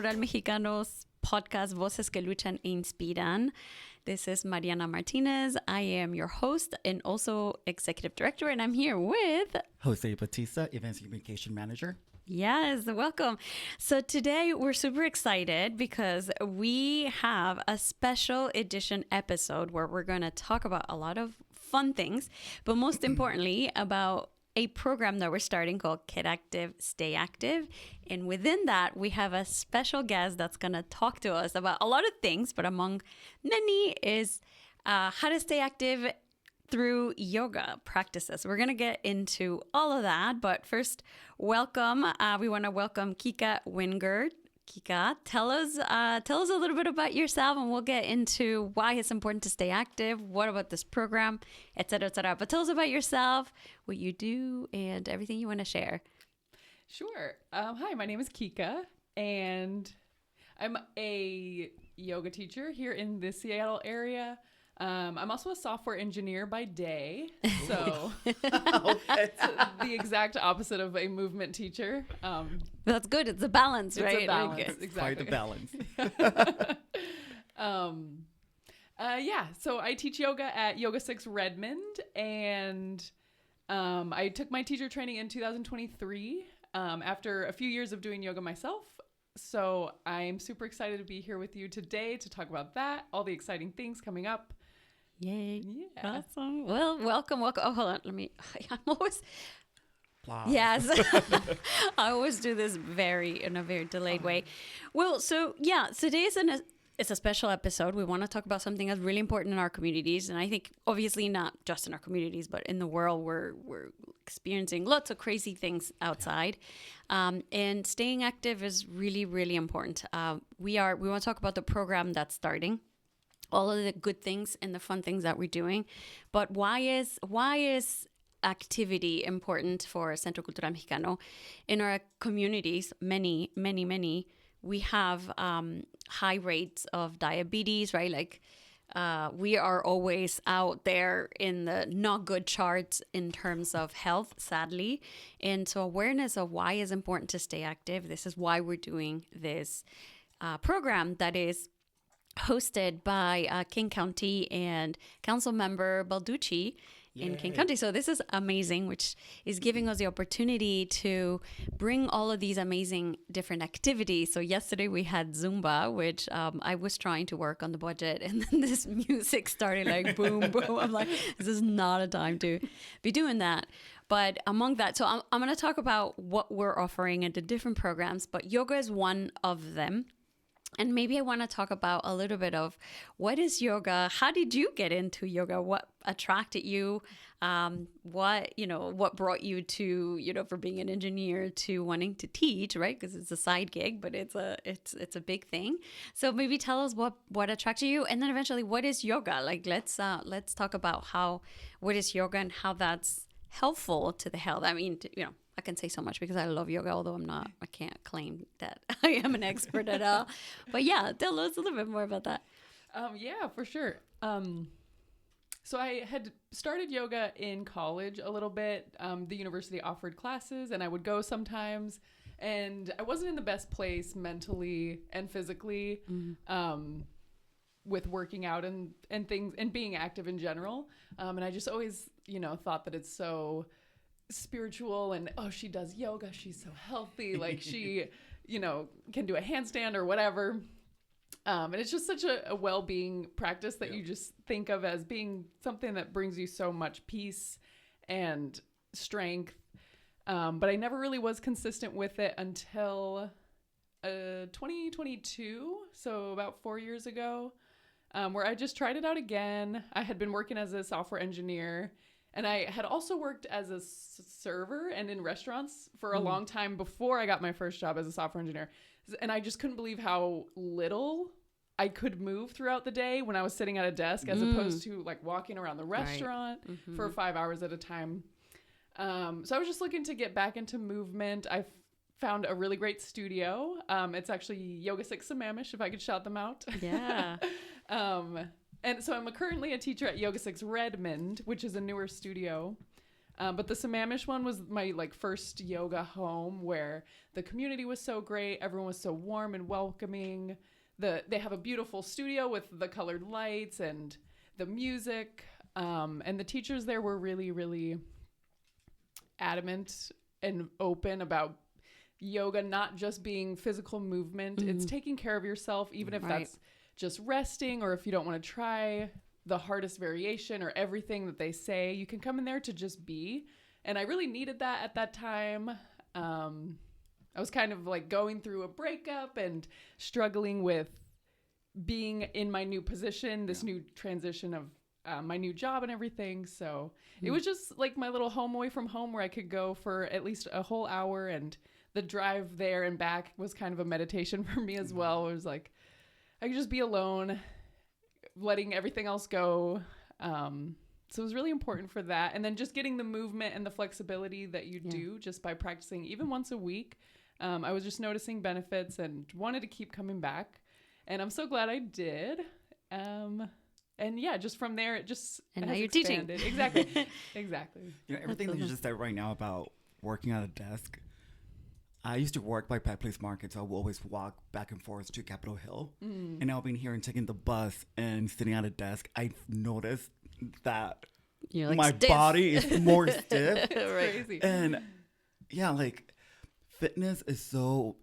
Cultural Mexicanos podcast Voces que Luchan e Inspiran. This is Mariana Martínez. I am your host and also executive director, and I'm here with José, Batista, Events Communication Manager. Yes, welcome. So today we're super excited because we have a special edition episode where we're going to talk about a lot of fun things, but most importantly about a program that we're starting called Get Active, Stay Active. And within that, we have a special guest that's going to talk to us about a lot of things, but among many is how to stay active through yoga practices. We're going to get into all of that, but first, welcome. We want to welcome Kika Wingert. Kika, tell us a little bit about yourself, and we'll get into why it's important to stay active, what about this program, etc., etc. But tell us about yourself, what you do, and everything you want to share. Sure. Hi, my name is Kika, and I'm a yoga teacher here in the Seattle area. I'm also a software engineer by day, so it's the exact opposite of a movement teacher. That's good. It's a balance, it's right? It's a balance, Okay. exactly. Quite a balance. So I teach yoga at Yoga 6 Redmond, and I took my teacher training in 2023 after a few years of doing yoga myself. So I'm super excited to be here with you today to talk about that, all the exciting things coming up. Yay. Yeah. Awesome. Well, welcome. Oh, hold on. I'm always... Applause. Yes. I always do this in a very delayed way. Well, so yeah, today it's a special episode. We want to talk about something that's really important in our communities. And I think obviously not just in our communities, but in the world we're experiencing lots of crazy things outside. And staying active is really, really important. We want to talk about the program that's starting, all of the good things and the fun things that we're doing. But why is activity important for Centro Cultural Mexicano? In our communities, many, we have high rates of diabetes, right? Like we are always out there in the not good charts in terms of health, sadly. And so awareness of why is important to stay active. This is why we're doing this program that is hosted by King County and Council Member Balducci in King County. So this is amazing, which is giving us the opportunity to bring all of these amazing different activities. So yesterday we had Zumba, which I was trying to work on the budget, and then this music started like boom, boom. I'm like, this is not a time to be doing that. But among that, so I'm going to talk about what we're offering and the different programs, but yoga is one of them. And maybe I want to talk about a little bit of what is yoga? How did you get into yoga? What attracted you? What brought you to, for being an engineer to wanting to teach, right? Because it's a side gig, but it's a big thing. So maybe tell us what attracted you, and then eventually what is yoga? Like let's talk about what is yoga and how that's helpful to the health. I mean, I can say so much because I love yoga, although I can't claim that I am an expert at all. But yeah, tell us a little bit more about that. Yeah, for sure. So I had started yoga in college a little bit. The university offered classes and I would go sometimes, and I wasn't in the best place mentally and physically, with working out and things and being active in general. And I just always, thought that it's so spiritual and she does yoga, she's so healthy, like she can do a handstand or whatever, and it's just such a well-being practice that you just think of as being something that brings you so much peace and strength, but I never really was consistent with it until 2022, so about 4 years ago, where I just tried it out again. I had been working as a software engineer, and I had also worked as a server and in restaurants for a long time before I got my first job as a software engineer. And I just couldn't believe how little I could move throughout the day when I was sitting at a desk, as opposed to like walking around the restaurant for 5 hours at a time. So I was just looking to get back into movement. I found a really great studio. It's actually Yoga 6 Sammamish, if I could shout them out. Yeah. And so I'm currently a teacher at Yoga 6 Redmond, which is a newer studio. But the Sammamish one was my like first yoga home, where the community was so great. Everyone was so warm and welcoming. They have a beautiful studio with the colored lights and the music. And the teachers there were really, really adamant and open about yoga not just being physical movement. It's taking care of yourself, even if that's just resting, or if you don't want to try the hardest variation or everything that they say, you can come in there to just be. And I really needed that at that time. I was kind of like going through a breakup and struggling with being in my new position, this new transition of my new job and everything. So it was just like my little home away from home, where I could go for at least a whole hour, and the drive there and back was kind of a meditation for me as well. It was like I could just be alone, letting everything else go. So it was really important for that. And then just getting the movement and the flexibility that you do just by practicing even once a week. I was just noticing benefits and wanted to keep coming back. And I'm so glad I did. And yeah, just from there, it just and has now you're expanded. teaching. Exactly. You know, everything that you just said right now about working at a desk. I used to work by Pet Place Market, so I would always walk back and forth to Capitol Hill. And now being here and taking the bus and sitting at a desk, I noticed that You're like my stiff. body is more stiff. Right. Crazy. And yeah, like fitness is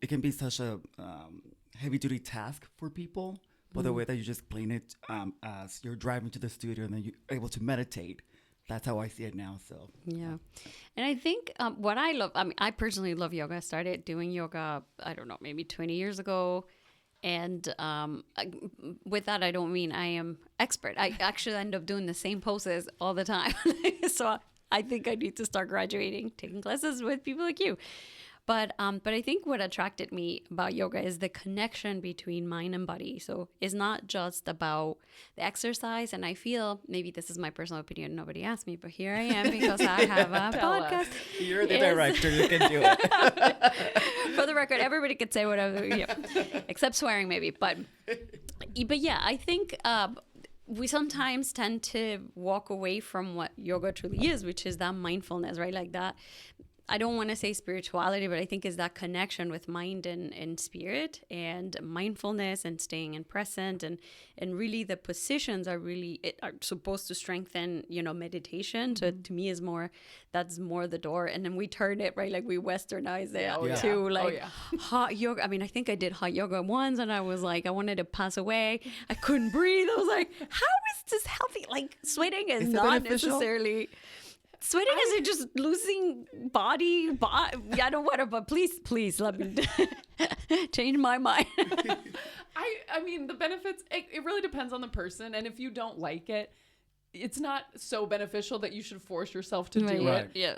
it can be such a heavy duty task for people. But the way that you just explain it as you're driving to the studio and then you're able to meditate, that's how I see it now. So Yeah. And I think what I love, I mean, I personally love yoga. I started doing yoga, I don't know, maybe 20 years ago. And with that, I don't mean I am expert. I actually end up doing the same poses all the time. So I think I need to start graduating, taking classes with people like you. But I think what attracted me about yoga is the connection between mind and body. So it's not just about the exercise. And I feel, maybe this is my personal opinion, nobody asked me, but here I am because I have a podcast. you're the director, you can do it. For the record, everybody could say whatever, except swearing maybe. But yeah, I think we sometimes tend to walk away from what yoga truly is, which is that mindfulness, right? Like that. I don't want to say spirituality, but I think is that connection with mind and spirit, and mindfulness and staying in present, and really the positions are supposed to strengthen, meditation. So to me that's more the door. And then we turn it, right? Like we westernize it to hot yoga. I mean, I think I did hot yoga once and I was like, I wanted to pass away. I couldn't breathe. I was like, how is this healthy? Like sweating is not necessarily... Sweating isn't just losing body. I don't want to, but please let me change my mind. I mean, the benefits, it really depends on the person. And if you don't like it, it's not so beneficial that you should force yourself to do it. Yeah.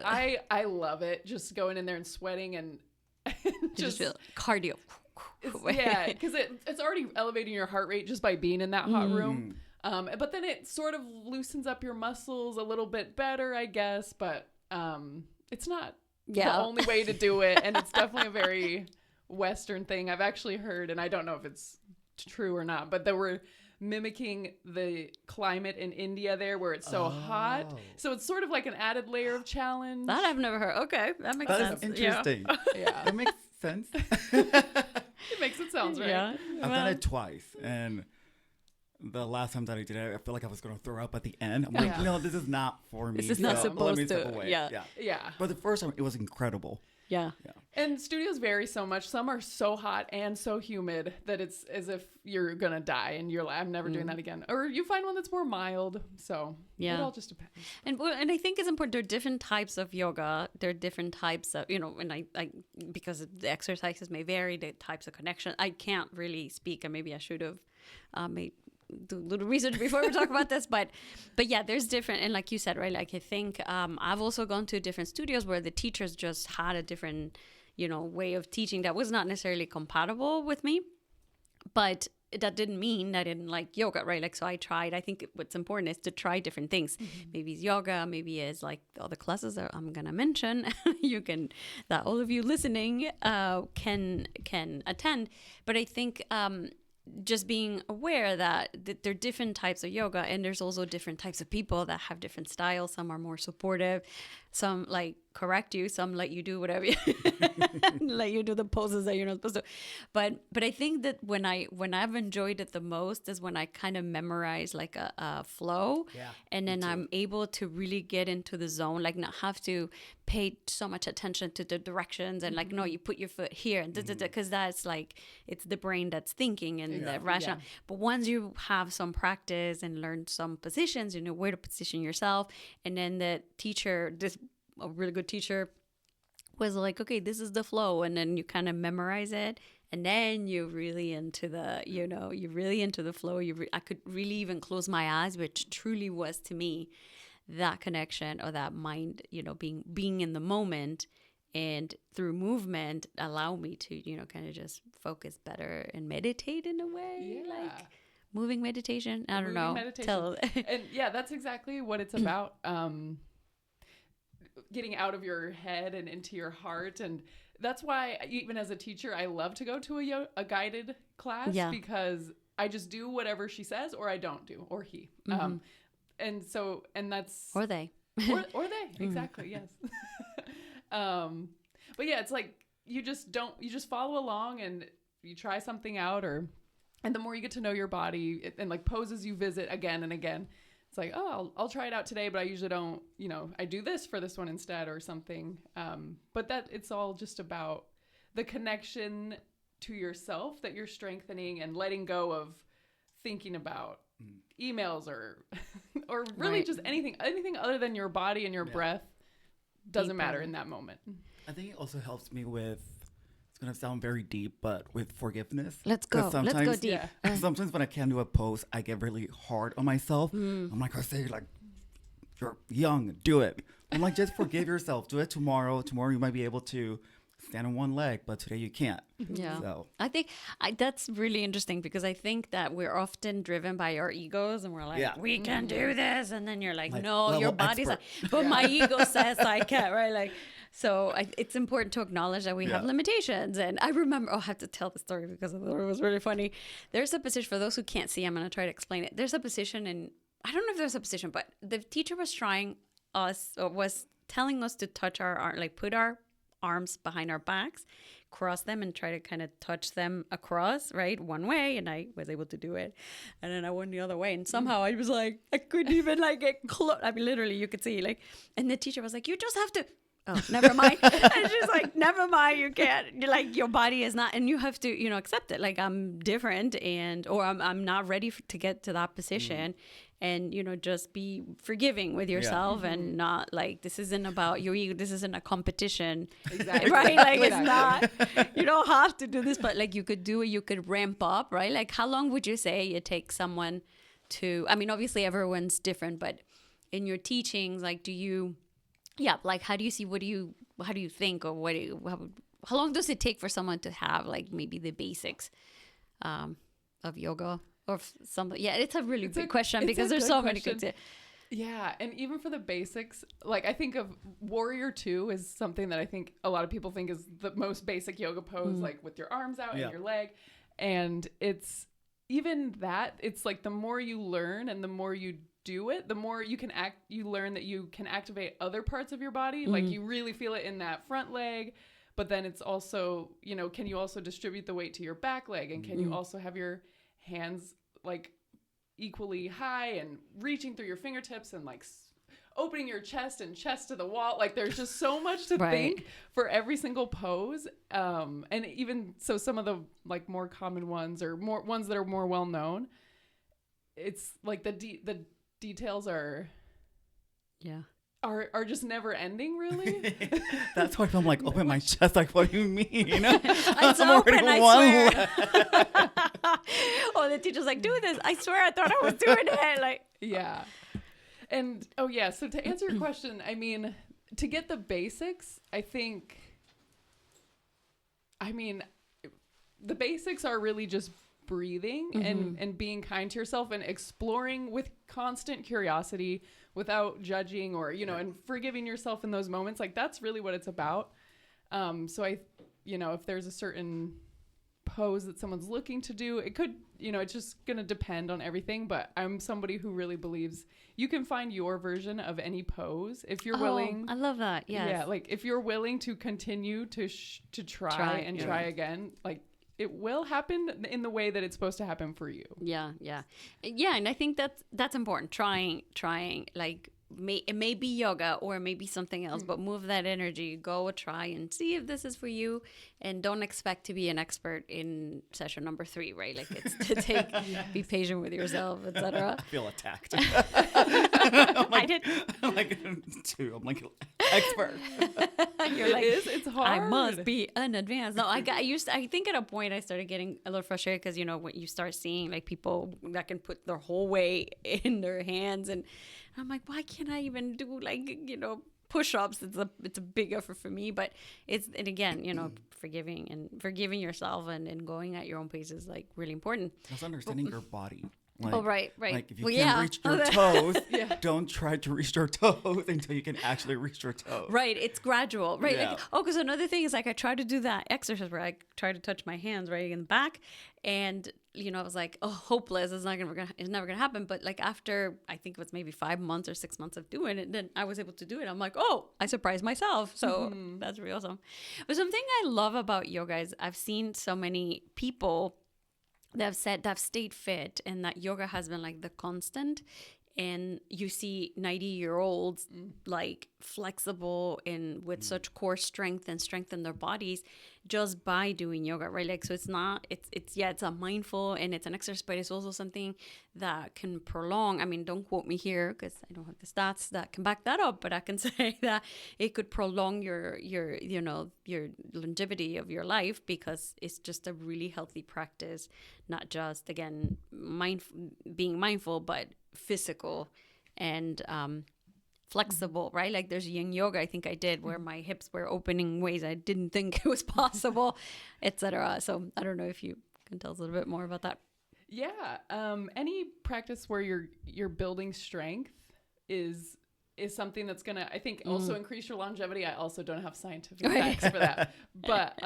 I love it. Just going in there and sweating and just feel cardio. Yeah, because it's already elevating your heart rate just by being in that hot room. But then it sort of loosens up your muscles a little bit better, I guess. But it's not the only way to do it. And it's definitely a very Western thing. I've actually heard, and I don't know if it's true or not, but they were mimicking the climate in India there where it's so hot. So it's sort of like an added layer of challenge. That I've never heard. Okay, that makes sense. That's interesting. Yeah. That makes sense. It makes it sound right. Yeah. I've done it twice, and the last time that I did it, I feel like I was going to throw up at the end. I'm like, no, this is not for me. This is not let supposed me to. step away. Yeah. But the first time, it was incredible. Yeah. And studios vary so much. Some are so hot and so humid that it's as if you're going to die and you're like, I'm never doing that again. Or you find one that's more mild. So it all just depends. And I think it's important. There are different types of yoga. There are different types of, and I because the exercises may vary, the types of connection. I can't really speak, and maybe I should have made do a little research before we talk about this, but yeah, there's different, and like you said, right, like I think I've also gone to different studios where the teachers just had a different way of teaching that was not necessarily compatible with me, but that didn't mean I didn't like yoga, right? Like, so I tried. I think what's important is to try different things. Maybe it's yoga, maybe it's like all the classes that I'm gonna mention that all of you listening can attend. But I think just being aware that there are different types of yoga, and there's also different types of people that have different styles. Some are more supportive. some like correct you, some let you do whatever let you do the poses that you're not supposed to. But I think that when I've enjoyed it the most is when I kind of memorize like a flow, and then I'm able to really get into the zone, like not have to pay so much attention to the directions and like, no, you put your foot here and because that's like, it's the brain that's thinking and the rational. But once you have some practice and learn some positions, you know where to position yourself, and then the teacher, a really good teacher, was like, okay, this is the flow, and then you kind of memorize it, and then you're really into the, you're really into the flow. I could really even close my eyes, which truly was to me that connection or that mind, being in the moment, and through movement allow me to, kind of just focus better and meditate in a way, like moving meditation. I don't know. Meditation. And that's exactly what it's about. Getting out of your head and into your heart. And that's why even as a teacher, I love to go to a guided class, because I just do whatever she says, or I don't do, or he. And that's, or they, or they, exactly. Yes. But it's like, you just follow along and you try something out, and the more you get to know your body and like poses you visit again and again, it's like, oh, I'll try it out today, but I usually don't, I do this for this one instead or something. But that it's all just about the connection to yourself that you're strengthening, and letting go of thinking about emails or really just anything other than your body and your breath doesn't matter in that moment. I think it also helps me with, it's going to sound very deep, but with forgiveness. Let's go deep. Sometimes when I can't do a pose, I get really hard on myself. I'm like, Jose, like, you're young, do it. I'm like, just forgive yourself. Do it tomorrow. Tomorrow you might be able to stand on one leg, but today you can't. Yeah. So I think that's really interesting, because I think that we're often driven by our egos, and we're like, we can do this. And then you're like no, your body's like, but my ego says I can't, right? Like, so it's important to acknowledge that we have limitations. And I remember, I have to tell the story because I thought it was really funny. There's a position, for those who can't see, I'm going to try to explain it. There's a position, and I don't know if there's a position, but the teacher was was telling us to touch our arm, like put our arms behind our backs, cross them, and try to kind of touch them across, right, one way. And I was able to do it, and then I went the other way, and somehow I was like, I couldn't even like get close. I mean, literally you could see, like, and the teacher was like, you just have to, oh, never mind. And she's like, never mind, you can't, you're like, your body is not, and you have to, accept it, like, I'm different, or I'm not ready to get to that position. And, just be forgiving with yourself, and not like, this isn't about your ego. This isn't a competition. Exactly. Right? Like, it's not, you don't have to do this, but like, you could do it. You could ramp up, right? Like, how long would you say it takes someone to, I mean, obviously everyone's different, but in your teachings, like, like, how do you see, how do you think, or how long does it take for someone to have like maybe the basics of yoga? Or something. Yeah, it's a really big question, because there's so many good. Yeah, and even for the basics, like, I think of Warrior 2 is something that I think a lot of people think is the most basic yoga pose, like with your arms out and your leg. And it's even that, it's like the more you learn and the more you do it, the more you learn that you can activate other parts of your body. Like, you really feel it in that front leg. But then it's also, can you also distribute the weight to your back leg? And can you also have your hands like equally high and reaching through your fingertips and like opening your chest to the wall? Like, there's just so much to think for every single pose. And even so, some of the like more common ones, or more ones that are more well known, it's like the details are just never ending, really. That's why I'm like, open my chest. Like, what do you mean? It's open, I swear. Oh, the teacher's like, do this. I swear, I thought I was doing it. Like, yeah. And so to answer your question, I mean, to get the basics, the basics are really just breathing and being kind to yourself, and exploring with constant curiosity, without judging, or and forgiving yourself in those moments. Like, that's really what it's about. So if there's a certain pose that someone's looking to do. It could, it's just going to depend on everything. But I'm somebody who really believes you can find your version of any pose if you're willing. I love that. Yes. Yeah. Like if you're willing to continue to try again, like it will happen in the way that it's supposed to happen for you. Yeah. And I think that's important. Trying, like, it may be yoga or it may be something else, but move that energy, go try and see if this is for you, and don't expect to be an expert in session number 3, right? Like it's to take, be patient with yourself, etc. I feel attacked. I did. I'm like, too. I'm like, expert. You're like, it's hard. I must be an advanced. No, I think at a point I started getting a little frustrated because, when you start seeing like people that can put their whole weight in their hands, and I'm like, why can't I even do like, push-ups? It's a big effort for me, but and again, forgiving yourself and going at your own pace is like really important. That's understanding your body. Like, right. Like if you can't reach your toes, don't try to reach your toes until you can actually reach your toes. Right. It's gradual. Right. Yeah. Like, because another thing is like I try to do that exercise where I try to touch my hands right in the back, and I was like, oh, hopeless. It's never gonna happen. But like after I think it was maybe 5 months or 6 months of doing it, then I was able to do it. I'm like, oh, I surprised myself. So that's really awesome. But something I love about yoga is I've seen so many people that have said that have stayed fit and that yoga has been like the constant, and you see 90-year-olds like flexible and with such core strength and strengthen their bodies just by doing yoga, right? Like, so it's a mindful and it's an exercise, but it's also something that can prolong. I mean, don't quote me here because I don't have the stats that can back that up, but I can say that it could prolong your longevity of your life because it's just a really healthy practice, not just, again, being mindful, but physical and flexible, right? Like there's yin yoga I think I did where my hips were opening ways I didn't think it was possible, etc. So I don't know if you can tell us a little bit more about that. Yeah. Any practice where you're building strength is something that's gonna, I think, also increase your longevity. I also don't have scientific facts for that, but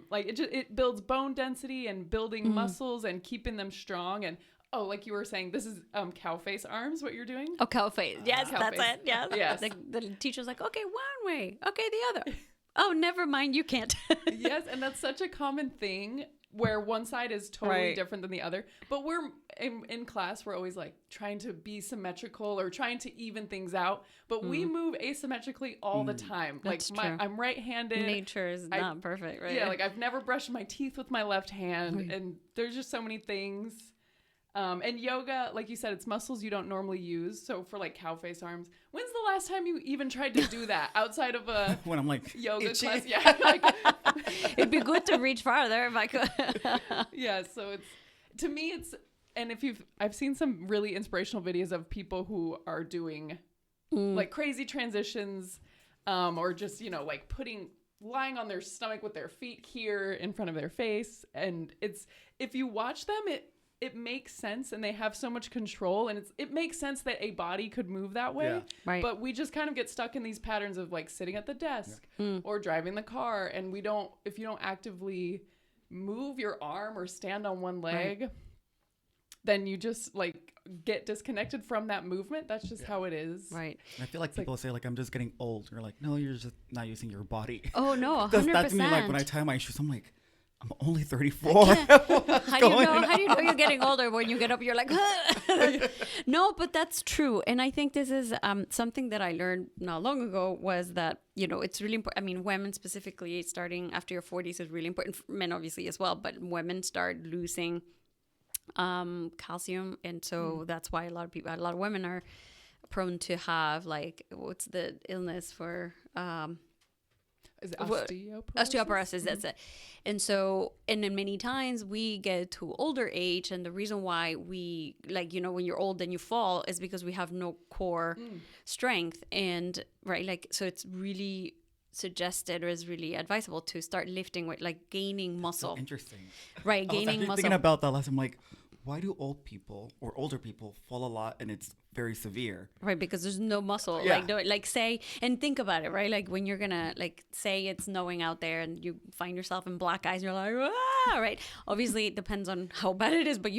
like it builds bone density and building muscles and keeping them strong. And oh, like you were saying, this is cow face arms, what you're doing? Oh, cow face. Yes, cow that's face. it. Yes. Yes. The teacher's like, okay, one way. Okay, the other. Oh, never mind. You can't. Yes, and that's such a common thing where one side is totally different than the other. But we're in class, we're always like trying to be symmetrical or trying to even things out. But we move asymmetrically all the time. That's like true. I'm right-handed. Nature is not perfect, right? Yeah, like I've never brushed my teeth with my left hand. And there's just so many things. And yoga, like you said, it's muscles you don't normally use. So for like cow face arms, when's the last time you even tried to do that outside of a when I'm like yoga itchy. class? Yeah, like, It'd be good to reach farther if I could. yeah. So to me, and I've seen some really inspirational videos of people who are doing like crazy transitions, or just like lying on their stomach with their feet here in front of their face, and if you watch them, it makes sense, and they have so much control, and it makes sense that a body could move that way. Yeah. Right. But we just kind of get stuck in these patterns of like sitting at the desk or driving the car, and if you don't actively move your arm or stand on one leg, then you just like get disconnected from that movement. That's just how it is. Right. I feel like people say like I'm just getting old. You're like, no, you're just not using your body. Oh no, 100%. That's me. Like when I tie my shoes, I'm like, I'm only 34. How do you know you're getting older when you get up? You're like, no, but that's true. And I think this is something that I learned not long ago was that, it's really important. I mean, women specifically starting after your 40s is really important. Men obviously as well, but women start losing calcium. And so that's why a lot of women are prone to have like, what's the illness for, Is it osteoporosis? Osteoporosis, that's it. And so, and then many times we get to older age, and the reason why we, like, when you're old and you fall is because we have no core strength. And, right, like, so it's really suggested or is really advisable to start lifting weight, like gaining muscle. So interesting. Right, gaining muscle. Thinking about that last, I'm like, why do old people or older people fall a lot and it's very severe. Right, because there's no muscle. Yeah. Like say, and think about it, right? Like when you're gonna like say it's snowing out there and you find yourself in black eyes and you're like, ah, right? Obviously it depends on how bad it is, but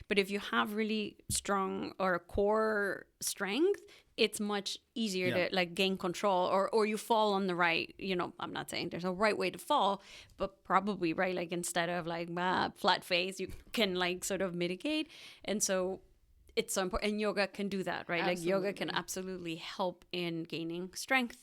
but if you have really strong or core strength, it's much easier to like gain control, or you fall on the right, I'm not saying there's a right way to fall, but probably, right, like instead of like flat face, you can like sort of mitigate. And so it's so important, and yoga can do that, right? Absolutely. Like yoga can absolutely help in gaining strength,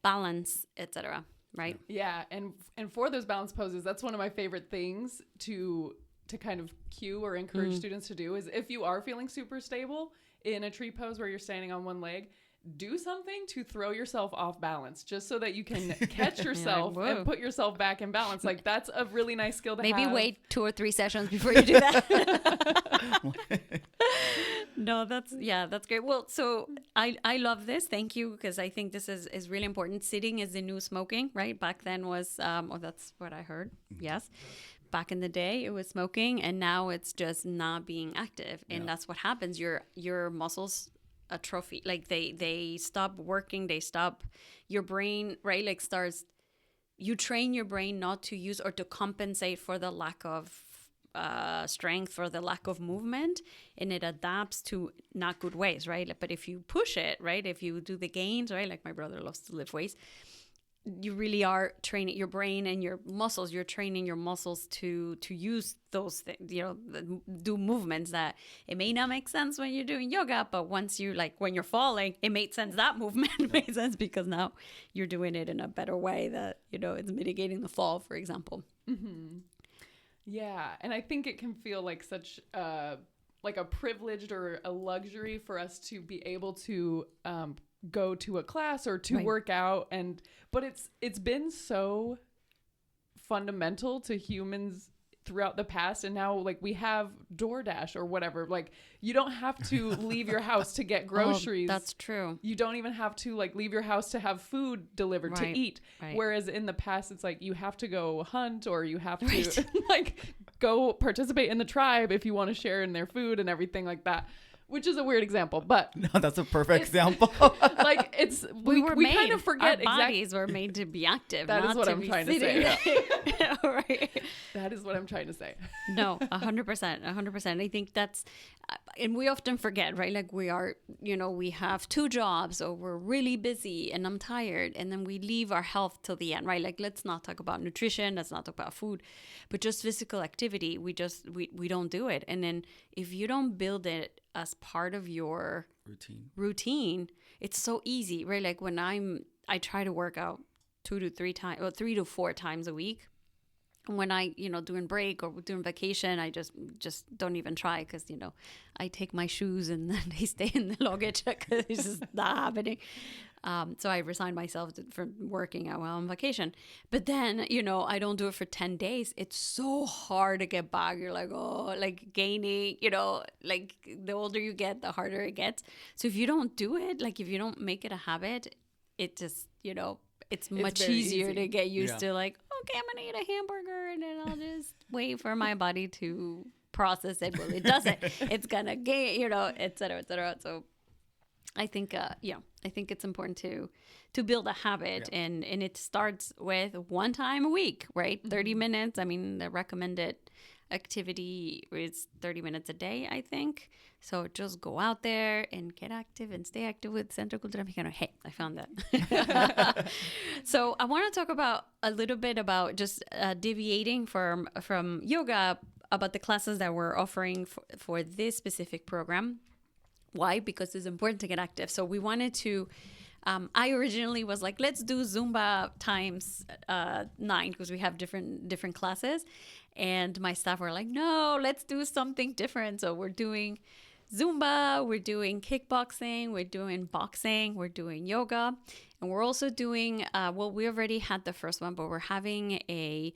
balance, etc. Right? Yeah, and for those balance poses, that's one of my favorite things to kind of cue or encourage students to do is if you are feeling super stable in a tree pose where you're standing on one leg, do something to throw yourself off balance just so that you can catch yourself and put yourself back in balance. Like that's a really nice skill to have. Maybe wait 2 or 3 sessions before you do that. No, that's great. Well, so I love this. Thank you, because I think this is really important. Sitting is the new smoking, right? Back then was, that's what I heard. Yes. Back in the day, it was smoking, and now it's just not being active. And that's what happens. Your muscles atrophy, like they stop working, they stop, your brain, right, like starts, you train your brain not to use or to compensate for the lack of strength or the lack of movement, and it adapts to not good ways, right? But if you push it, right, if you do the gains, right, like my brother loves to lift weights, you really are training your brain and your muscles. You're training your muscles to use those things, do movements that it may not make sense when you're doing yoga, but once you, like when you're falling, it made sense. That movement made sense because now you're doing it in a better way that, it's mitigating the fall, for example. Mm-hmm. Yeah. And I think it can feel like such like a privilege or a luxury for us to be able to go to a class or to work out, but it's been so fundamental to humans throughout the past, and now like we have DoorDash or whatever, like you don't have to leave your house to get groceries. That's true. You don't even have to like leave your house to have food delivered to eat, whereas in the past it's like you have to go hunt, or you have to like go participate in the tribe if you want to share in their food and everything like that. Which is a weird example, but no, that's a perfect example. Like it's we kind of forget our bodies were made to be active. That not is what to I'm be trying to sitting. say. Right. That is what I'm trying to say. No, 100%. I think that's, and we often forget, right? Like we are, we have 2 jobs, or we're really busy and I'm tired, and then we leave our health till the end, right? Like let's not talk about nutrition, let's not talk about food, but just physical activity. We don't do it. And then if you don't build it as part of your routine, it's so easy, right? Like when I try to work out 3 to 4 times a week. When I, during break or during vacation, I just don't even try, because, I take my shoes and then they stay in the luggage because it's just not happening. So I resigned myself from working out while on vacation. But then, I don't do it for 10 days. It's so hard to get back. You're like, oh, like gaining, like the older you get, the harder it gets. So if you don't do it, like if you don't make it a habit, it just, it's much easier to get used to, like, okay, I'm going to eat a hamburger and then I'll just wait for my body to process it. Well, it doesn't. It's going to gain, et cetera, et cetera. So I think, I think it's important to build a habit, and it starts with 1 time a week, right? 30 minutes. I mean, the recommended activity is 30 minutes a day, I think. So just go out there and get active and stay active with Centro Cultural Mexicano. Hey, I found that. So I want to talk a little bit about just deviating from yoga, about the classes that we're offering for this specific program. Why? Because it's important to get active. So we wanted to, I originally was like, let's do Zumba times 9, because we have different classes. And my staff were like, no, let's do something different. So we're doing Zumba, we're doing kickboxing, we're doing boxing, we're doing yoga. And we're also doing, we already had the first one, but we're having a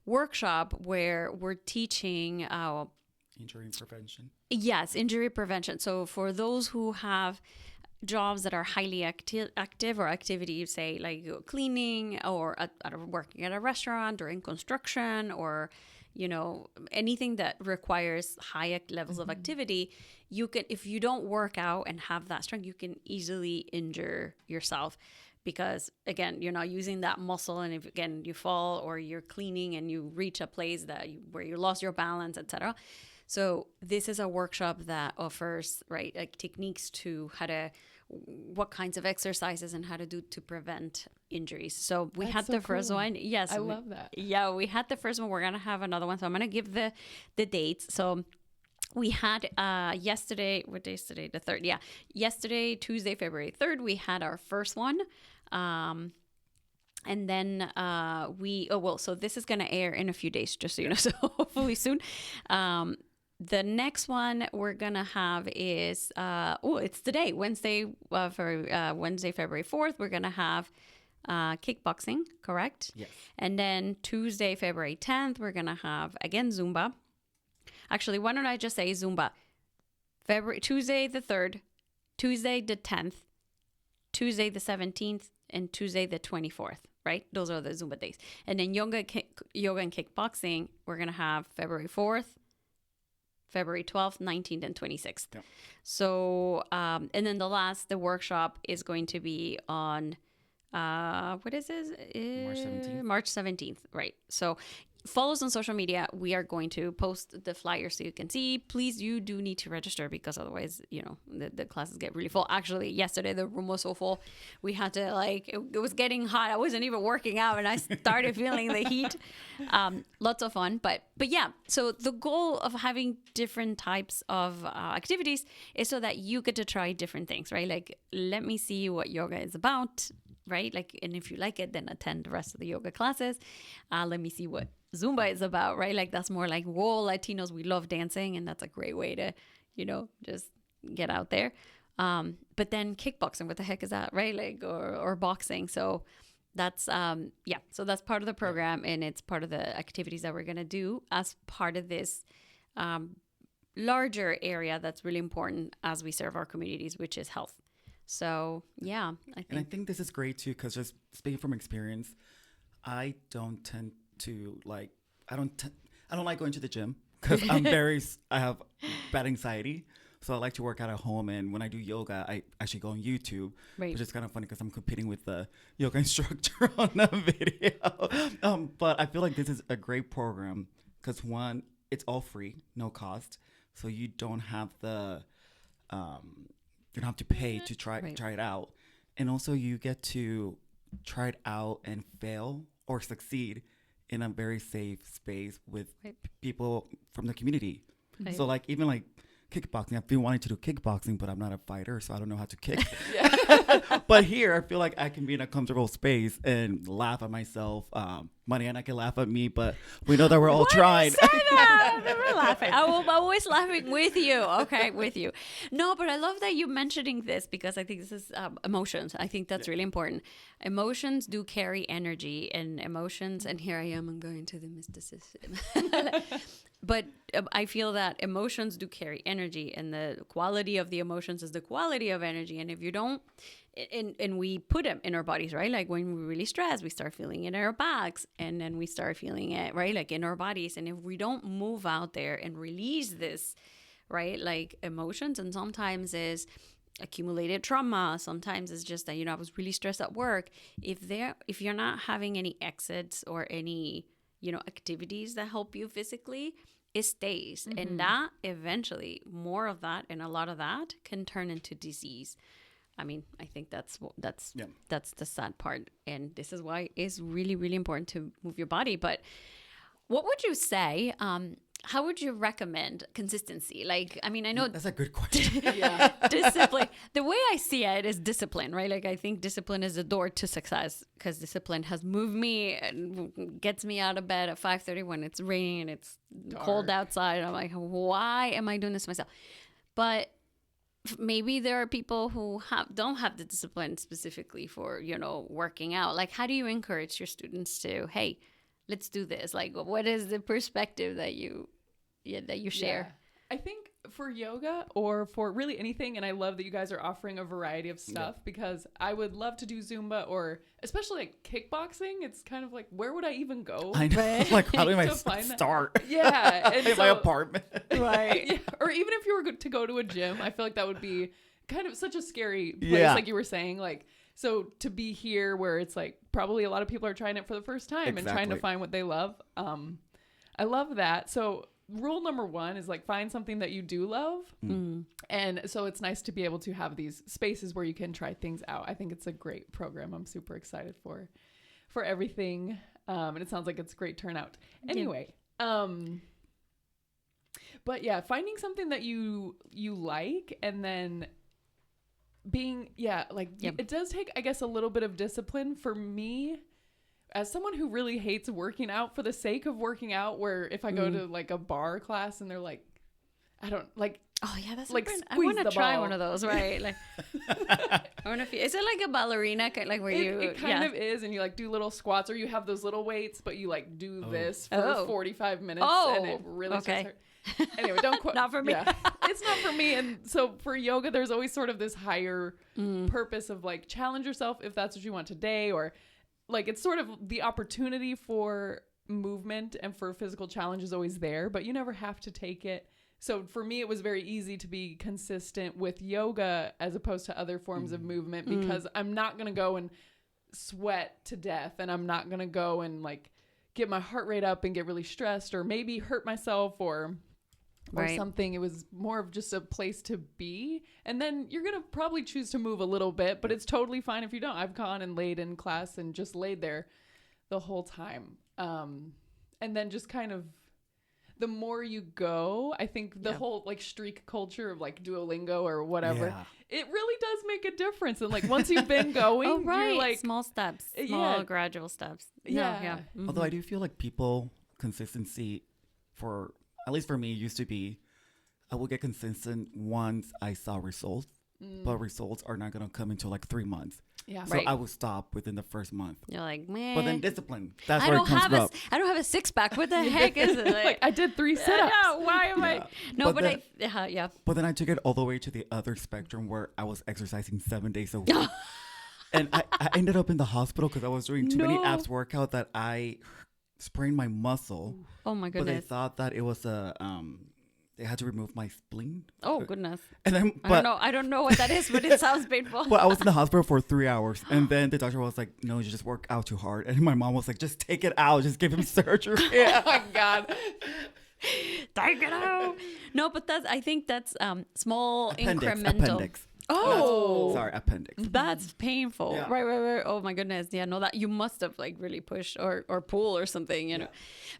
workshop where we're teaching injury prevention. Yes, injury prevention. So for those who have jobs that are highly active or activity, say like cleaning or working at a restaurant or in construction or, anything that requires high levels of activity, you can, if you don't work out and have that strength, you can easily injure yourself. Because again, you're not using that muscle, and if again you fall or you're cleaning and you reach a place where you lost your balance, etc. So this is a workshop that offers like techniques to what kinds of exercises and how to do to prevent injuries. So we had the first one. Yes, I love that. Yeah, we had the first one. We're gonna have another one. So I'm gonna give the dates. So we had yesterday. What day is today? The 3rd. Yeah, yesterday, Tuesday, February 3rd. We had our first one. And then so this is going to air in a few days, just so you know, so hopefully soon. The next one we're going to have is, it's today, Wednesday, Wednesday, February 4th, we're going to have kickboxing, correct? Yes. And then Tuesday, February 10th, we're going to have, again, Zumba. Actually, why don't I just say Zumba? Tuesday the 3rd, Tuesday the 10th, Tuesday the 17th, and Tuesday the 24th, right? Those are the Zumba days. And then yoga and kickboxing, we're going to have February 4th, February 12th, 19th, and 26th. Yeah. So, and then the workshop is going to be on, what is this? March 17th. March 17th, right. So follow us on social media. We are going to post the flyer so you can see. Please, you do need to register, because otherwise, the classes get really full. Actually, yesterday the room was so full. We had to it was getting hot. I wasn't even working out and I started feeling the heat. Lots of fun. But yeah, so the goal of having different types of activities is so that you get to try different things, right? Like, let me see what yoga is about, right? Like, and if you like it, then attend the rest of the yoga classes. Let me see what Zumba is about, right? Like, that's more like, whoa, Latinos, we love dancing, and that's a great way to, just get out there. But then kickboxing, what the heck is that, right? Like, or boxing. So that's, so that's part of the program, and it's part of the activities that we're going to do as part of this larger area that's really important as we serve our communities, which is health. So, yeah, I think this is great too, because just speaking from experience, I don't tend to I don't like going to the gym, because I have bad anxiety. So I like to work out at home. And when I do yoga, I actually go on YouTube, which is kind of funny because I'm competing with the yoga instructor on the video. But I feel like this is a great program because, one, it's all free, no cost. So you don't have to pay to try it out. And also you get to try it out and fail or succeed in a very safe space with people from the community. Right. So even kickboxing, I've been wanting to do kickboxing, but I'm not a fighter, so I don't know how to kick. But here, I feel like I can be in a comfortable space and laugh at myself. Mariana can laugh at me, but we know that we're all trying. I'm never laughing. I'm always laughing with you. Okay, with you. No, but I love that you mentioning this, because I think this is emotions. I think that's really important. Emotions do carry energy, and emotions, and here I am, I'm going to the mysticism. But I feel that emotions do carry energy, and the quality of the emotions is the quality of energy. And if you don't, and we put them in our bodies, right? Like when we're really stressed, we start feeling it in our backs, and then we start feeling it, right? Like in our bodies. And if we don't move out there and release this, right? Like emotions, and sometimes is accumulated trauma. Sometimes it's just that, I was really stressed at work. If you're not having any exits or any, activities that help you physically, it stays. Mm-hmm. And that eventually, more of that and a lot of that can turn into disease. I mean, I think that's the sad part. And this is why it's really, really important to move your body. But what would you say, how would you recommend consistency? I know that's a good question. Discipline. The way I see it is discipline, right? Like, I think discipline is the door to success, because discipline has moved me and gets me out of bed at 5:30 when it's raining and it's cold outside. And I'm like, why am I doing this to myself? But maybe there are people who don't have the discipline specifically for, working out. Like, how do you encourage your students to, hey, let's do this? Like, what is the perspective that you share? I think for yoga or for really anything, and I love that you guys are offering a variety of stuff because I would love to do Zumba or especially like kickboxing. It's kind of like, where would I even go? I know. Like, how do I To find that? start? Yeah. And In my apartment. Right. yeah, or even if you were to go to a gym, I feel like that would be kind of such a scary place, Yeah. like you were saying. Like, so to be here where it's like probably a lot of people are trying it for the first time and trying to find what they love. I love that. So rule number 1 is like find something that you do love. And so it's nice to be able to have these spaces where you can try things out. I think it's a great program. I'm super excited for everything. And it sounds like it's a great turnout. Anyway, but yeah, finding something that you like and then being, it does take, I guess, a little bit of discipline for me as someone who really hates working out for the sake of working out, where if I go to like a bar class and they're like, I don't like, oh yeah, that's like I want to try ball. one of those, right? Like, I want to feel. Is it like a ballerina, like where it kind of is, and you like do little squats, or you have those little weights, but you like do this for 45 minutes, and it really starts hurt. Anyway, don't quote. Not for me. Yeah, it's not for me. And so for yoga, there's always sort of this higher purpose of like challenge yourself if that's what you want today, or like it's sort of the opportunity for movement and for physical challenge is always there, but you never have to take it. So for me, it was very easy to be consistent with yoga as opposed to other forms of movement because I'm not going to go and sweat to death, and I'm not going to go and like get my heart rate up and get really stressed or maybe hurt myself or something. It was more of just a place to be. And then you're going to probably choose to move a little bit, but it's totally fine if you don't. I've gone and laid in class and just laid there the whole time. And then just kind of the more you go, I think the whole like streak culture of like Duolingo or whatever, it really does make a difference. And like once you've been going, you're like small steps, small gradual steps. Yeah. Although I do feel like consistency for, at least for me, used to be, I would get consistent once I saw results, but results are not going to come until like 3 months. Yeah. So I would stop within the first month. You're like, man. But then discipline, that's where it comes from. I don't have a 6-pack. What the heck is it? Like I did 3 sit-ups. Why am I? No, but then, But then I took it all the way to the other spectrum where I was exercising 7 days a week. And I ended up in the hospital because I was doing too many abs workout that I sprained my muscle. Oh my goodness. But they thought that it was they had to remove my spleen. Oh goodness. And then, I don't know what that is, but it sounds painful. Well, I was in the hospital for 3 hours, and then the doctor was like, "No, you just work out too hard." And my mom was like, "Just take it out. Just give him surgery." Oh my God. Take it out. No, but I think that's small incremental. Appendix. Oh, sorry, appendix. That's painful. Yeah. Right. Oh my goodness. Yeah, no, that you must have like really pushed or pull or something, you know.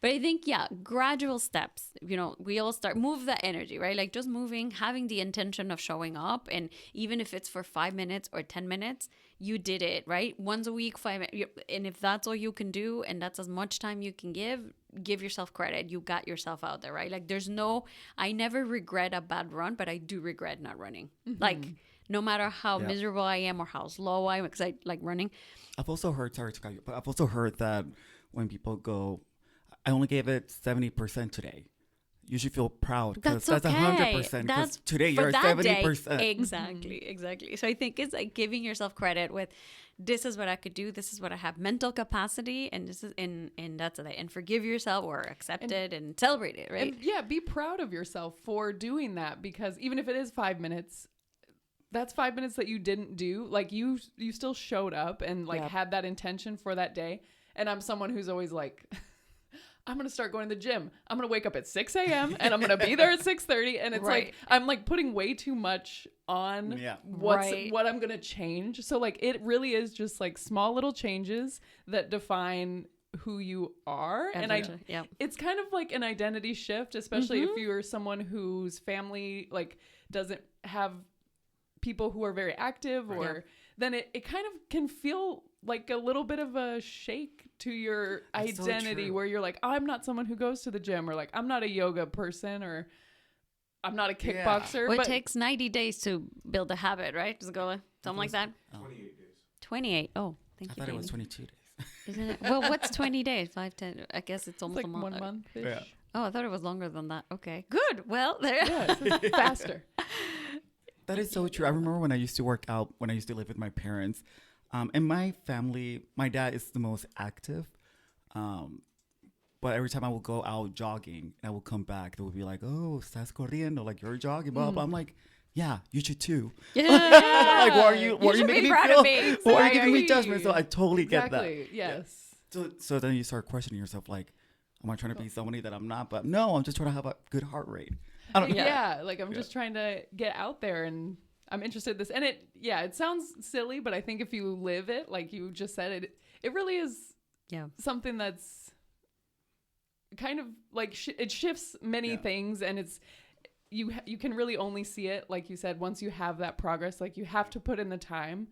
But I think, gradual steps, we all move that energy, right? Like just moving, having the intention of showing up. And even if it's for 5 minutes or 10 minutes, you did it, right? Once a week, 5 minutes. And if that's all you can do and that's as much time you can give yourself credit. You got yourself out there, right? Like I never regret a bad run, but I do regret not running. Like, no matter how miserable I am or how slow I am, because I like running. I've also heard, sorry to cut you, but I've also heard that when people go, I only gave it 70% today. You should feel proud because that's okay. 100%. Because today you're at 70%. Exactly. So I think it's like giving yourself credit with, this is what I could do. This is what I have mental capacity, and this is and that's it. And forgive yourself or accept it and celebrate it, right? And be proud of yourself for doing that, because even if it is 5 minutes, that's 5 minutes that you didn't do. Like you still showed up and like had that intention for that day. And I'm someone who's always like, I'm going to start going to the gym. I'm going to wake up at 6 a.m. and I'm going to be there at 6:30. And it's like, I'm like putting way too much on what I'm going to change. So like, it really is just like small little changes that define who you are. It's kind of like an identity shift, especially if you're someone whose family like doesn't have people who are very active, or then it kind of can feel like a little bit of a shake to your identity, where you're like, I'm not someone who goes to the gym, or like, I'm not a yoga person, or I'm not a kickboxer. Well, it takes 90 days to build a habit, right? Does it go something like that? 28 days. 28. Oh, thank you. I thought it was 22 days. Isn't it? Well, what's 20 days? 5, 10. I guess it's almost like a month. 1 month. Yeah. Oh, I thought it was longer than that. Okay, good. Well, there. Yeah, it's faster. That is so true. I remember when I used to work out, when I used to live with my parents. In my family, my dad is the most active. But every time I would go out jogging and I would come back, they would be like, "Oh, estás corriendo, like you're jogging, blah, blah." I'm like, "Yeah, you should too." Yeah. Like, why are you should making be me proud feel? of me. Why are you giving me Exactly. judgment? So I totally get that. Exactly. Yes. So then you start questioning yourself, like, am I trying to be somebody that I'm not? But no, I'm just trying to have a good heart rate. I don't. Yeah. Like I'm just trying to get out there, and I'm interested in this. And it sounds silly, but I think if you live it, like you just said, it really is something that's kind of like it shifts many things, and it's you can really only see it, like you said, once you have that progress. Like you have to put in the time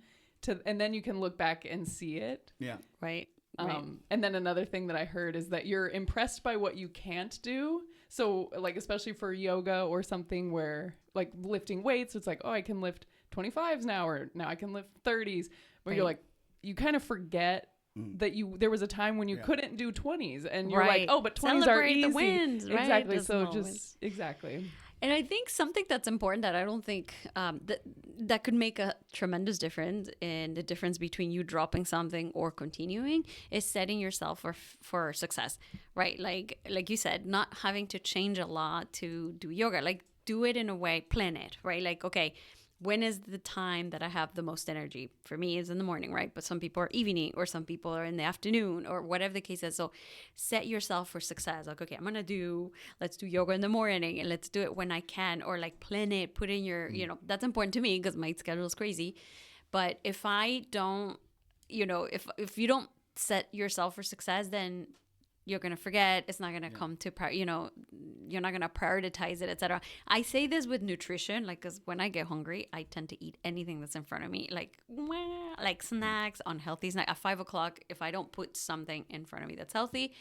and then you can look back and see it. Yeah. Right. And then another thing that I heard is that you're impressed by what you can't do. So like, especially for yoga or something where like lifting weights, it's like, oh, I can lift 25s now, or now I can lift 30s, where you're like, you kind of forget that there was a time when you couldn't do 20s, and you're like, oh, but 20s are easy. The wins, right? Exactly. The So small just wins. exactly. And I think something that's important that I don't think that could make a tremendous difference in the difference between you dropping something or continuing is setting yourself for success, right? Like you said, not having to change a lot to do yoga. Like do it in a way, plan it, right? Like, okay, when is the time that I have the most energy? For me, it's in the morning, right? But some people are evening, or some people are in the afternoon, or whatever the case is. So set yourself for success. Like, okay, let's do yoga in the morning, and let's do it when I can, or like plan it, put in your, that's important to me because my schedule is crazy. But if I don't, if you don't set yourself for success, then you're going to forget. It's not going to come to, you're not going to prioritize it, etc. I say this with nutrition, like, because when I get hungry, I tend to eat anything that's in front of me, like snacks, unhealthy snacks. At 5 o'clock, if I don't put something in front of me that's healthy,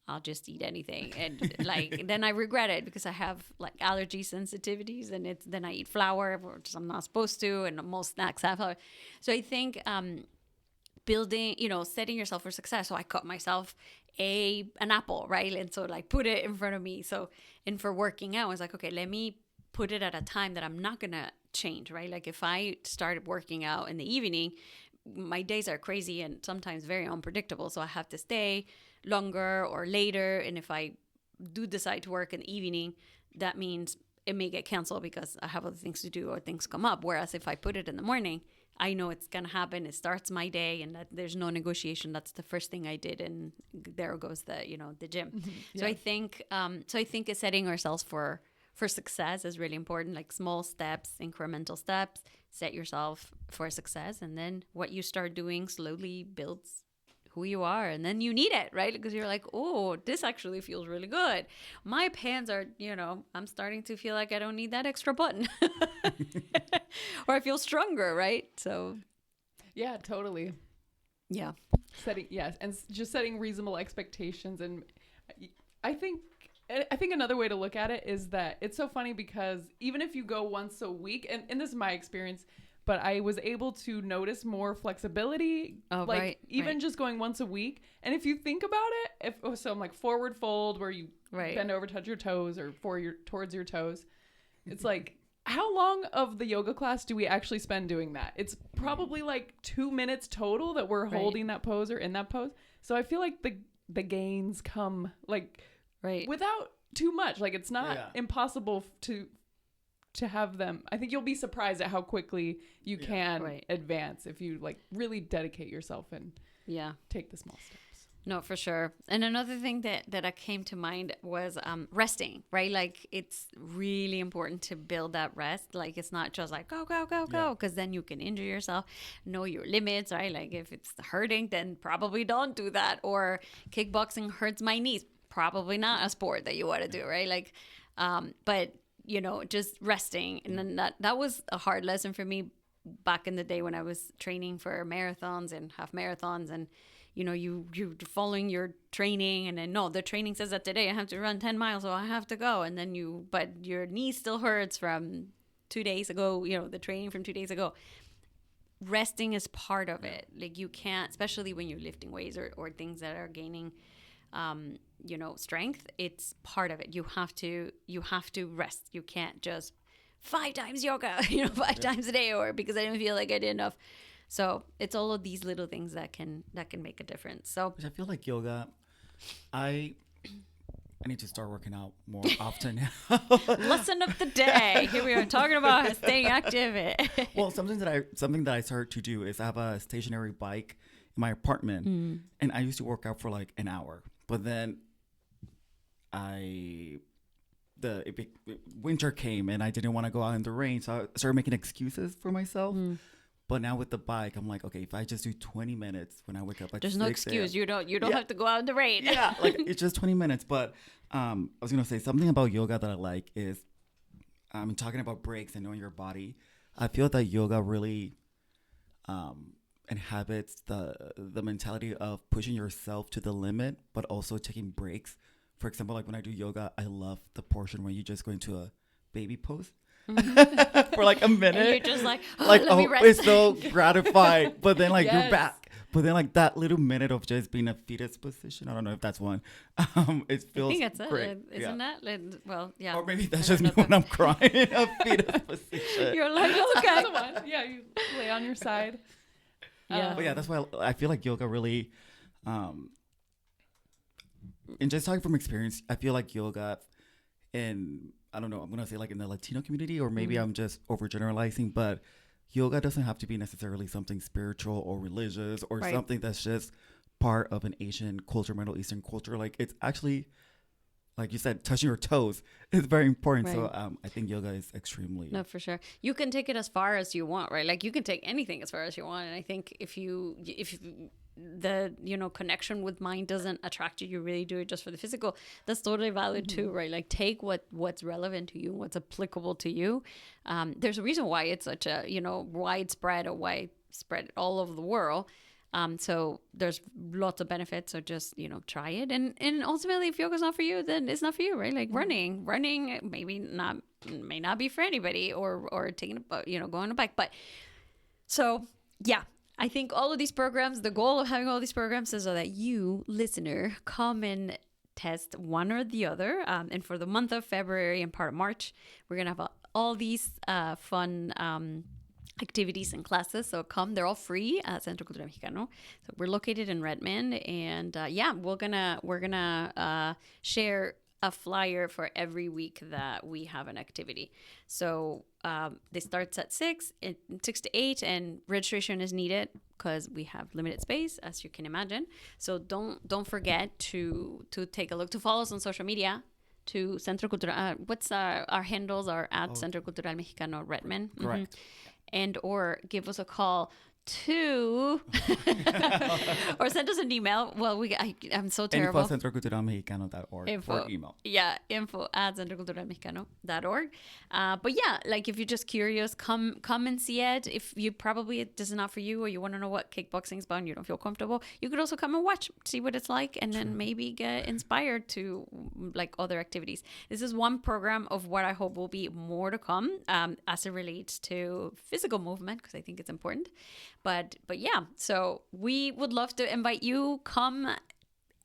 I'll just eat anything. And like, then I regret it because I have like allergy sensitivities, and then I eat flour, which I'm not supposed to. And most snacks have flour. So I think, building, setting yourself for success. So I cut myself an apple, right? And so like put it in front of me. So, and for working out, I was like, okay, let me put it at a time that I'm not going to change, right? Like if I started working out in the evening, my days are crazy and sometimes very unpredictable. So I have to stay longer or later. And if I do decide to work in the evening, that means it may get canceled because I have other things to do or things come up. Whereas if I put it in the morning, I know it's going to happen. It starts my day, and that there's no negotiation. That's the first thing I did. And there goes the gym. Mm-hmm. Yeah. So I think setting ourselves for success is really important. Like small steps, incremental steps, set yourself for success. And then what you start doing slowly builds who you are, and then you need it, right? Because you're like, oh, this actually feels really good. My pants are, I'm starting to feel like I don't need that extra button. Or I feel stronger, right? So yeah, totally. Yeah. Just setting reasonable expectations. And I think another way to look at it is that it's so funny because even if you go once a week, and this is my experience, but I was able to notice more flexibility, just going once a week. And if you think about it, so I'm like forward fold where you bend over, touch your toes, or towards your toes. It's like, how long of the yoga class do we actually spend doing that? It's probably like 2 minutes total that we're holding that pose or in that pose. So I feel like the gains come like without too much. Like it's not impossible to have them. I think you'll be surprised at how quickly you can advance if you like really dedicate yourself and take the small steps. No, for sure. And another thing that came to mind was resting, right? Like it's really important to build that rest. Like it's not just like go, because then you can injure yourself. Know your limits, right? Like if it's hurting, then probably don't do that. Or kickboxing hurts my knees. Probably not a sport that you want to do, right? Like, but just resting. And then that was a hard lesson for me back in the day when I was training for marathons and half marathons, and you're following your training, and then no, the training says that today I have to run 10 miles, so I have to go. And then but your knee still hurts from 2 days ago, the training from 2 days ago. Resting is part of it. Like you can't, especially when you're lifting weights or things that are gaining strength, it's part of it. You have to rest. You can't just 5 times yoga, 5 times a day, or because I didn't feel like I did enough. So it's all of these little things that can make a difference. So I feel like yoga, I need to start working out more often. Lesson of the day. Here we are talking about staying active. Well, something that I started to do is I have a stationary bike in my apartment, and I used to work out for like an hour, but then winter came and I didn't want to go out in the rain, so I started making excuses for myself. But now with the bike, I'm like, okay, if I just do 20 minutes when I wake up at there's no excuse. You don't have to go out in the rain. Yeah, like it's just 20 minutes. But I was gonna say something about yoga that I like is, talking about breaks and knowing your body. I feel that yoga really inhabits the mentality of pushing yourself to the limit, but also taking breaks. For example, like when I do yoga, I love the portion where you just go into a baby pose. For like a minute, and you're just like let me rest. It's so gratifying. But then like Yes. you're back. But then like that little minute of just being a fetus position, I don't know if that's one. It feels I think that's great. it, isn't that? Well, yeah. Or maybe that's just me when I'm crying. A fetus position. You're like, okay. That's the one. Yeah, you lay on your side. Yeah. But yeah, that's why I feel like yoga really, and just talking from experience, I feel like yoga, and I don't know, I'm gonna say like in the Latino community, or maybe I'm just overgeneralizing, but yoga doesn't have to be necessarily something spiritual or religious or something that's just part of an Asian culture, Middle Eastern culture. Like it's actually, like you said, touching your toes is very important. Right. So I think yoga is extremely. No, for sure. You can take it as far as you want, right? Like you can take anything as far as you want. And I think if the connection with mind doesn't attract you, you really do it just for the physical, that's totally valid too, right? Like take what's relevant to you, what's applicable to you. There's a reason why it's such a widespread all over the world. So there's lots of benefits. So just try it, and ultimately if yoga's not for you, then it's not for you, right? Like running may not be for anybody, or taking go on a bike. But so yeah, I think all of these programs, the goal of having all these programs is so that you, listener, come and test one or the other. And for the month of February and part of March, we're going to have all these fun activities and classes. So come, they're all free at Centro Cultural Mexicano. So we're located in Redmond. And we're gonna share a flyer for every week that we have an activity. So they starts at 6 to 8, and registration is needed because we have limited space, as you can imagine. So don't forget to take a look, to follow us on social media, to Centro Cultural. What's our handles are at Centro Cultural Mexicano Redmond. Correct. And or give us a call to or send us an email. Well, I'm so terrible. info@centroculturalmexicano.org or email. Yeah, info@centroculturalmexicano.org. But yeah, like if you're just curious, come and see it. If you this is not for you, or you want to know what kickboxing is about and you don't feel comfortable, you could also come and watch, see what it's like, and then maybe get inspired to like other activities. This is one program of what I hope will be more to come as it relates to physical movement, because I think it's important. But yeah, so we would love to invite you. Come,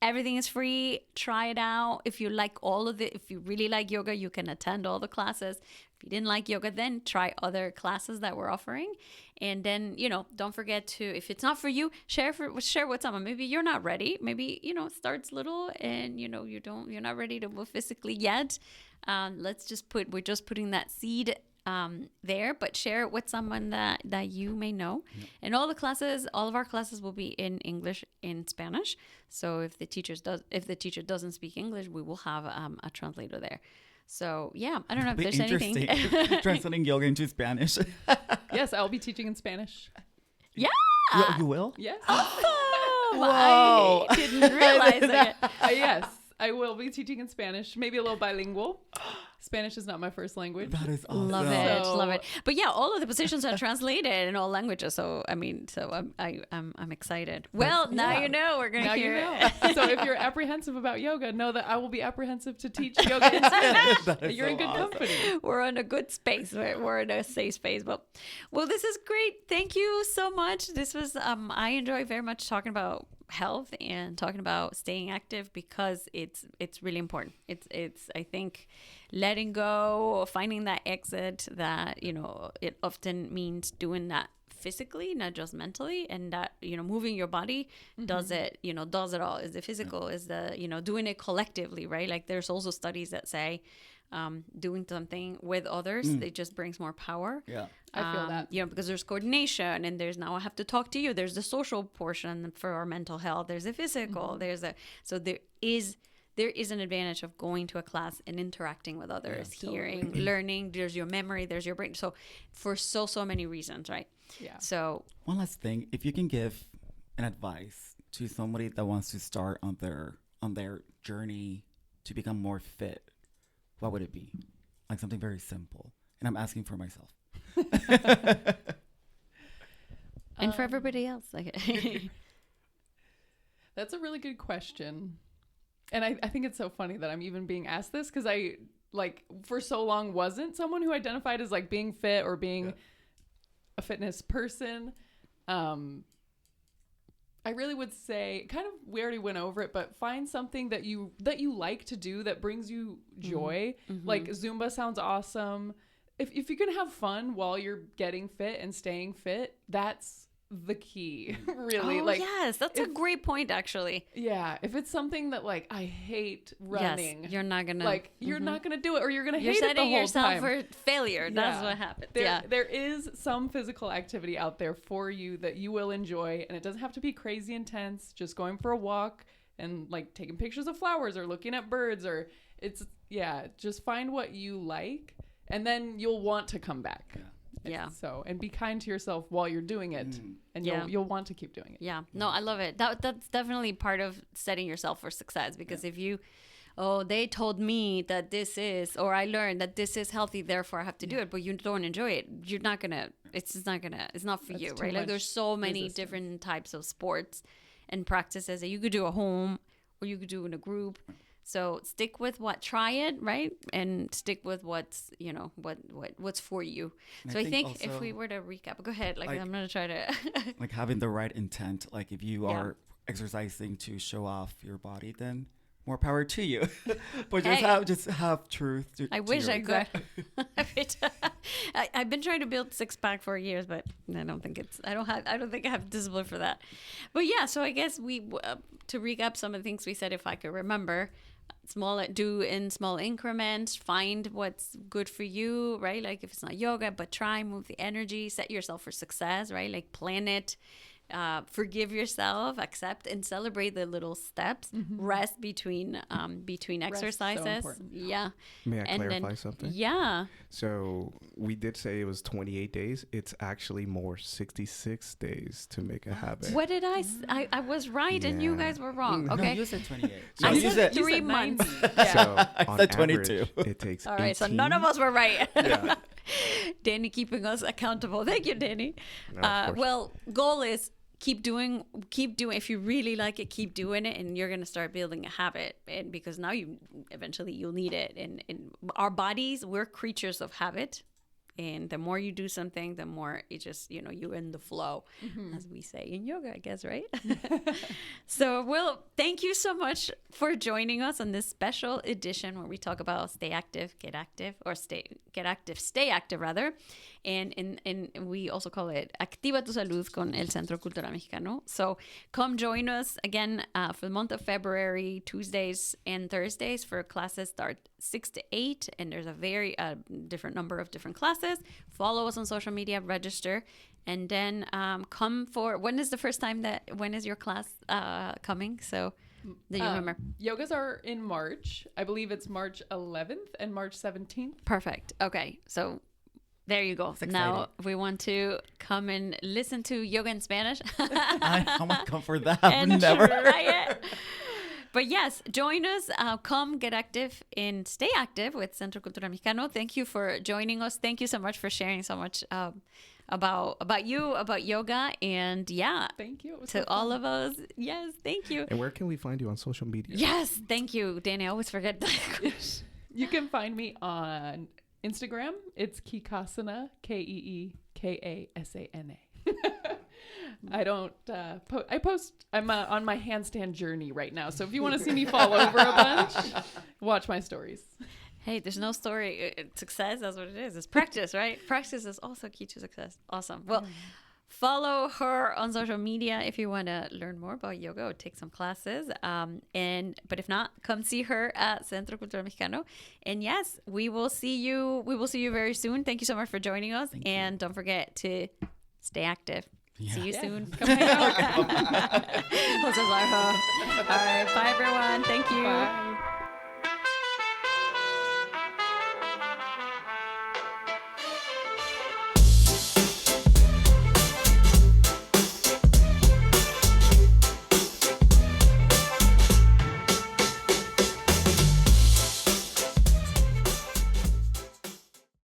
everything is free. Try it out. If you like if you really like yoga, you can attend all the classes. If you didn't like yoga, then try other classes that we're offering. And then, don't forget to, if it's not for you, share with someone. Maybe you're not ready. Maybe, it starts little and, you're not ready to move physically yet. We're just putting that seed there, but share it with someone that you may know. And all of our classes will be in English and Spanish. So if the teacher doesn't speak English, we will have a translator there. So yeah, I don't know if there's anything. Translating yoga into Spanish. Yes, I'll be teaching in Spanish. Yeah. You will? Yes. Oh, I didn't realize it. Yes, I will be teaching in Spanish. Maybe a little bilingual. Spanish is not my first language. That is awesome. Love it. But yeah, all of the positions are translated in all languages. So I'm excited. Well, now you know we're gonna hear it. So if you're apprehensive about yoga, know that I will be apprehensive to teach yoga in Spanish. You're in good company. We're in a good space. We're in a safe space. Well, this is great. Thank you so much. This was I enjoy very much talking about health and talking about staying active because it's really important. It's I think letting go, finding that exit that, you know, it often means doing that physically, not just mentally, and that, you know, moving your body does it, you know, does it all. Is the physical, is the, you know, doing it collectively, right? Like there's also studies that say doing something with others, it just brings more power. Yeah. I feel that. You know, because there's coordination and there's now I have to talk to you. There's the social portion for our mental health. There's a physical. There's a, so there is an advantage of going to a class and interacting with others, hearing, learning. There's your memory, there's your brain. So for so many reasons, right? Yeah. So One last thing, if you can give an advice to somebody that wants to start on their journey to become more fit, what would it be? Like something very simple. And I'm asking for myself. and for everybody else. Like That's a really good question. And I think it's so funny that I'm even being asked this because I, like, for so long wasn't someone who identified as, like, being fit or being a fitness person. I really would say, kind of, we already went over it, but find something that you like to do that brings you joy. Like Zumba sounds awesome. If you can have fun while you're getting fit and staying fit, that's the key, really. Oh, like, yes, that's a great point, actually. yeah, if it's something that, like, I hate running, Yes, you're not gonna, like, you're not gonna do it, or you're gonna you're hate it the setting whole yourself time. for failure. That's Yeah. what happens. There is some physical activity out there for you that you will enjoy, and it doesn't have to be crazy intense. Just going for a walk and, like, taking pictures of flowers or looking at birds, or just find what you like, and then you'll want to come back. Yeah. So, and be kind to yourself while you're doing it, and you'll want to keep doing it. Yeah. No, I love it. That's definitely part of setting yourself for success, because if you, they told me that this is, or I learned that this is healthy, therefore I have to do it, but you don't enjoy it, you're not gonna, it's not for you, too right? Like much there's so many resistance. different types of sports and practices that you could do at home or you could do in a group. So stick with try it, right? And stick with what's, you know, what's for you. And so I think if also, we were to recap, go ahead. Like I'm going to try to. like having the right intent, like if you are exercising to show off your body, then more power to you. But just have truth. I wish I could. I've been trying to build 6-pack for years, but I don't think I don't think I have discipline for that. But yeah, so I guess to recap some of the things we said, if I could remember, do in small increments, find what's good for you, right? Like if it's not yoga, but try, move the energy, set yourself for success, right? Like plan it. Forgive yourself, accept and celebrate the little steps. Rest between exercises. So yeah. May I clarify something? Yeah. So we did say it was 28 days. It's actually more, 66 days to make a habit. What did I was right and you Yeah. guys were wrong. No, Okay. you said 28. I you said said 3 months. So on said average, 22. it takes All right. So 18. none of us were right. Yeah. Danny keeping us accountable. Thank you, Danny. No, of course. Well, goal is keep doing. If you really like it, keep doing it, and you're gonna start building a habit. And because now you'll need it. And our bodies, we're creatures of habit. And the more you do something, the more it just, you're in the flow, as we say in yoga, I guess, right? So, Will, thank you so much for joining us on this special edition where we talk about stay active, get active, or stay active rather. And we also call it Activa tu Salud con el Centro Cultural Mexicano. So come join us again for the month of February, Tuesdays and Thursdays for classes start 6 to 8. And there's a very different number of different classes. Follow us on social media, register. And then when is your class coming? So do you remember? Yogas are in March. I believe it's March 11th and March 17th. Perfect. Okay. So there you go. Now, if we want to come and listen to yoga in Spanish, I might come for that. and Never. try it. But yes, join us. Come get active and stay active with Centro Cultural Mexicano. Thank you for joining us. Thank you so much for sharing so much about you, about yoga, and Thank you. It was to so all fun. of us. Yes, thank you. And where can we find you on social media? Yes, thank you, Danny. I always forget that. You can find me on Instagram. It's Kikasana, Keekasana. I don't I post. I'm on my handstand journey right now, so if you want to see me fall over a bunch, watch my stories. Hey, there's no story. Success, that's what it is. It's practice, right? Practice is also key to success. Awesome. Well, follow her on social media if you want to learn more about yoga or take some classes. But if not, come see her at Centro Cultural Mexicano. And yes, we will see you. We will see you very soon. Thank you so much for joining us. And don't forget to stay active. Yeah. See you soon. Come hang out. Jose's our home. All right. Bye, everyone. Thank you. Bye.